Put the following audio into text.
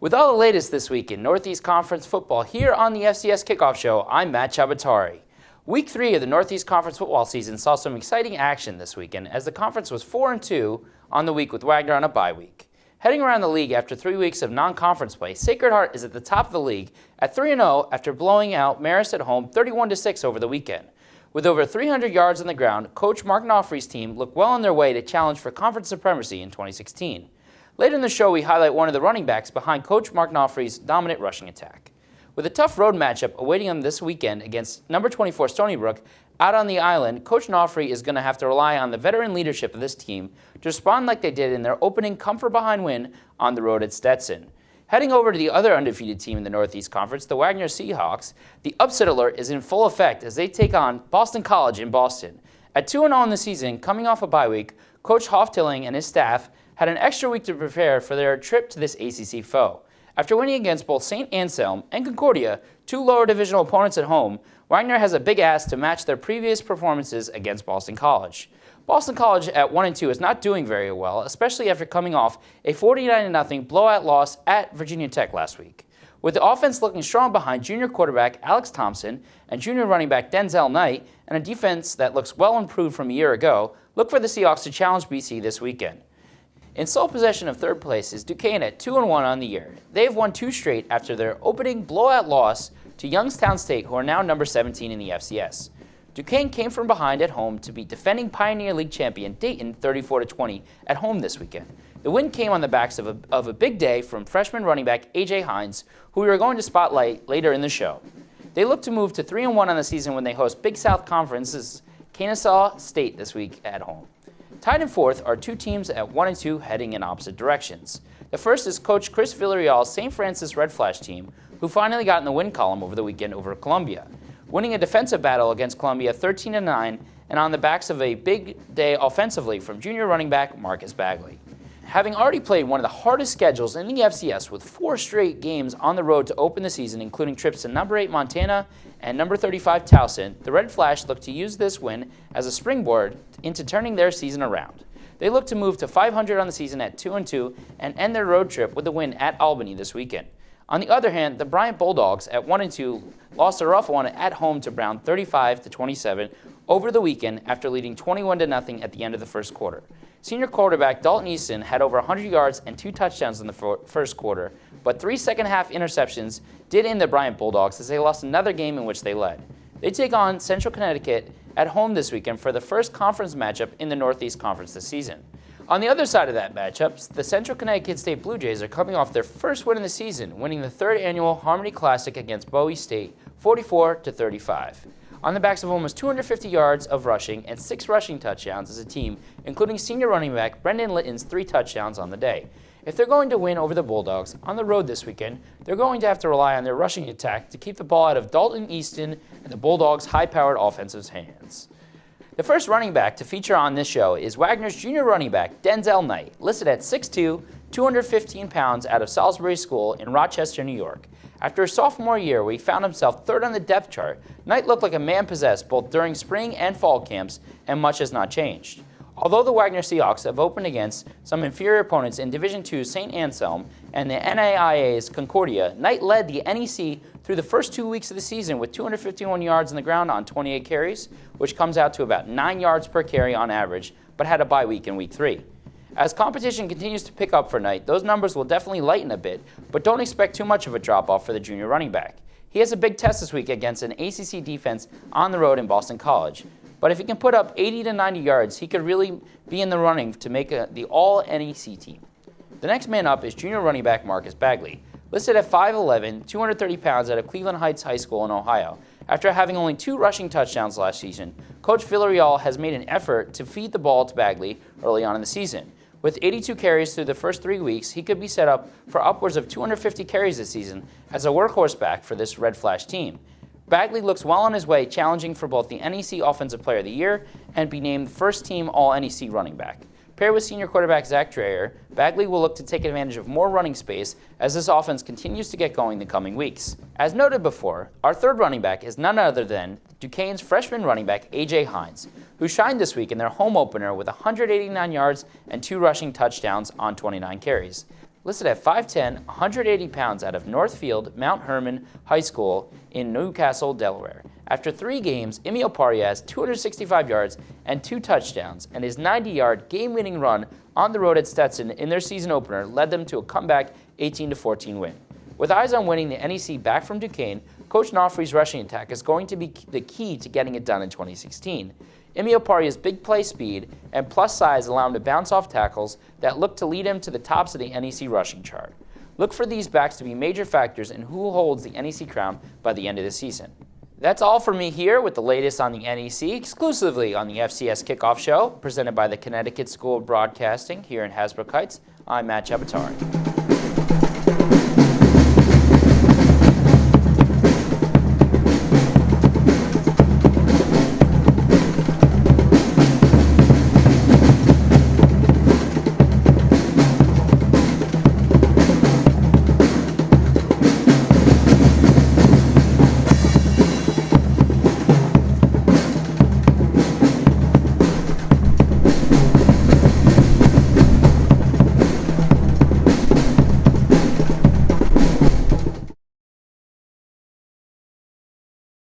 With all the latest this week in Northeast Conference football here on the FCS Kickoff Show, I'm Matt Chabatari. Week 3 of the Northeast Conference football season saw some exciting action this weekend as the conference was 4-2 on the week with Wagner on a bye week. Heading around the league after 3 weeks of non-conference play, Sacred Heart is at the top of the league at 3-0 after blowing out Marist at home 31-6 over the weekend. With over 300 yards on the ground, Coach Mark Knopfrey's team looked well on their way to challenge for conference supremacy in 2016. Later in the show, we highlight one of the running backs behind Coach Mark Knopfrey's dominant rushing attack. With a tough road matchup awaiting him this weekend against number 24 Stony Brook out on the island, Coach Knopfrey is going to have to rely on the veteran leadership of this team to respond like they did in their opening come-from-behind win on the road at Stetson. Heading over to the other undefeated team in the Northeast Conference, the Wagner Seahawks, the upset alert is in full effect as they take on Boston College in Boston. At 2-0 in the season, coming off a bye week, Coach Hoff-Tilling and his staff had an extra week to prepare for their trip to this ACC foe. After winning against both St. Anselm and Concordia, two lower divisional opponents at home, Wagner has a big ask to match their previous performances against Boston College. Boston College at 1-2 is not doing very well, especially after coming off a 49-0 blowout loss at Virginia Tech last week. With the offense looking strong behind junior quarterback Alex Thompson and junior running back Denzel Knight, and a defense that looks well improved from a year ago, look for the Seahawks to challenge BC this weekend. In sole possession of third place is Duquesne at 2-1 on the year. They have won 2 straight after their opening blowout loss to Youngstown State, who are now number 17 in the FCS. Duquesne came from behind at home to beat defending Pioneer League champion Dayton 34-20 at home this weekend. The win came on the backs of a big day from freshman running back A.J. Hines, who we are going to spotlight later in the show. They look to move to 3-1 on the season when they host Big South Conference's Kennesaw State this week at home. Tied in fourth are two teams at 1-2 heading in opposite directions. The first is Coach Chris Villarreal's St. Francis Red Flash team, who finally got in the win column over the weekend over Columbia, winning a defensive battle against Columbia 13-9 and on the backs of a big day offensively from junior running back Marcus Bagley. Having already played one of the hardest schedules in the FCS with 4 straight games on the road to open the season, including trips to number 8 Montana and number 35 Towson, the Red Flash look to use this win as a springboard into turning their season around. They look to move to 500 on the season at 2-2 and end their road trip with a win at Albany this weekend. On the other hand, the Bryant Bulldogs at 1-2 lost a rough one at home to Brown 35-27 over the weekend after leading 21-0 at the end of the first quarter. Senior quarterback Dalton Easton had over 100 yards and 2 touchdowns in the first quarter, but 3 second-half interceptions did end the Bryant Bulldogs as they lost another game in which they led. They take on Central Connecticut at home this weekend for the first conference matchup in the Northeast Conference this season. On the other side of that matchup, the Central Connecticut State Blue Jays are coming off their first win of the season, winning the 3rd annual Harmony Classic against Bowie State 44-35. On the backs of almost 250 yards of rushing and 6 rushing touchdowns as a team, including senior running back Brendan Litton's 3 touchdowns on the day. If they're going to win over the Bulldogs on the road this weekend, they're going to have to rely on their rushing attack to keep the ball out of Dalton Easton and the Bulldogs' high-powered offensive hands. The first running back to feature on this show is Wagner's junior running back, Denzel Knight, listed at 6'2", 215 pounds out of Salisbury School in Rochester, New York. After his sophomore year, where he found himself 3rd on the depth chart, Knight looked like a man possessed both during spring and fall camps, and much has not changed. Although the Wagner Seahawks have opened against some inferior opponents in Division II St. Anselm and the NAIA's Concordia, Knight led the NEC through the first 2 weeks of the season with 251 yards on the ground on 28 carries, which comes out to about 9 yards per carry on average, but had a bye week in Week 3. As competition continues to pick up for Knight, those numbers will definitely lighten a bit, but don't expect too much of a drop-off for the junior running back. He has a big test this week against an ACC defense on the road in Boston College. But if he can put up 80 to 90 yards, he could really be in the running to make the All-NEC team. The next man up is junior running back Marcus Bagley, listed at 5'11", 230 pounds out of Cleveland Heights High School in Ohio. After having only 2 rushing touchdowns last season, Coach Villarreal has made an effort to feed the ball to Bagley early on in the season. With 82 carries through the first 3 weeks, he could be set up for upwards of 250 carries this season as a workhorse back for this Red Flash team. Bagley looks well on his way, challenging for both the NEC Offensive Player of the Year and be named first-team All-NEC running back. Paired with senior quarterback Zach Dreyer, Bagley will look to take advantage of more running space as this offense continues to get going the coming weeks. As noted before, our third running back is none other than Duquesne's freshman running back A.J. Hines, who shined this week in their home opener with 189 yards and 2 rushing touchdowns on 29 carries. listed at 5'10", 180 pounds out of Northfield Mount Herman High School in Newcastle, Delaware. After 3 games, Emil Parya has 265 yards and 2 touchdowns, and his 90-yard game-winning run on the road at Stetson in their season opener led them to a comeback 18-14 win. With eyes on winning the NEC back from Duquesne, Coach Nofri's rushing attack is going to be the key to getting it done in 2016. Emil Parya's big play speed and plus size allow him to bounce off tackles that look to lead him to the tops of the NEC rushing chart. Look for these backs to be major factors in who holds the NEC crown by the end of the season. That's all for me here with the latest on the NEC, exclusively on the FCS Kickoff Show, presented by the Connecticut School of Broadcasting here in Hasbrouck Heights. I'm Matt Chabatari.